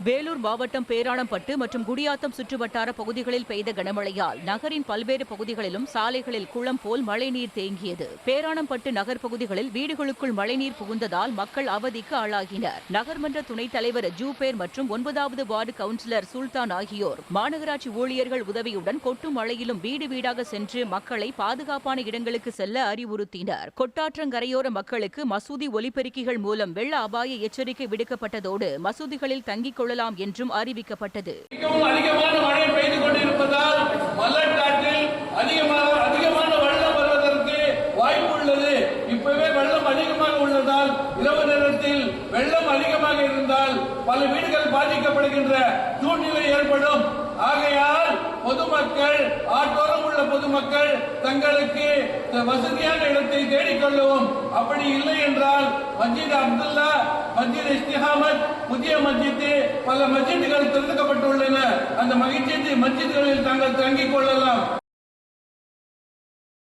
வேலூர் மாவட்டம் பேராளம்பட்டு மற்றும் குடியாத்தம் சுற்றுவட்டார பகுதிகளில் பெய்த கனமழையால் நகரின் பல்வேறு பகுதிகளிலும் சாலைகளில் குளம் போல் மழைநீர் தேங்கியது. பேராளம்பட்டு நகர் பகுதிகளில் வீடுகளுக்குள் மழைநீர் புகுந்ததால் மக்கள் அவதிக்கு ஆளாகினர். நகர்மன்ற துணைத் தலைவர் ஜூபேர் மற்றும் 9வது வார்டு கவுன்சிலர் சுல்தான் ஆகியோர் மாநகராட்சி ஊழியர்கள் உதவியுடன் கொட்டும் மழையிலும் வீடு வீடாக சென்று மக்களை பாதுகாப்பான இடங்களுக்கு செல்ல அறிவுறுத்தினர். கொட்டாற்றங்கரையோர மக்களுக்கு மசூதி ஒலிபெருக்கிகள் மூலம் வெள்ள அபாய எச்சரிக்கை விடுக்கப்பட்டதோடு மசூதிகளில் தங்கிக் கொள்ளலாம் என்றும் அறிவிக்கப்பட்டது. அதிகமான மழை பெய்து கொண்டிருப்பதால் மலர்காட்டில் அதிகமான வெள்ளம் வருவதற்கு வாய்ப்பு உள்ளது. இப்பவே வெள்ளம் அதிகமாக உள்ளதால் இரவு நேரத்தில் வெள்ளம் அதிகமாக இருந்தால் பல வீடுகள் பாதிக்கப்படுகின்ற சூழ்நிலை ஏற்படும். ஆகையால் பொதுமக்கள் ஆட்டோரம் உள்ள பொதுமக்கள் தங்களுக்கு வசதியான இடத்தை தேடிக்கொள்ளவும். அப்படி இல்லை என்றால் மஸ்ஜித் அப்துல்லா, மஸ்ஜித் இஸ்திகாமத், புதிய மஸ்ஜித், பல மஸ்ஜிதுகள் திறக்கப்பட்டுள்ளன. அந்த மஸ்ஜிதுகளில் தாங்கள் தங்கிக் கொள்ளலாம்.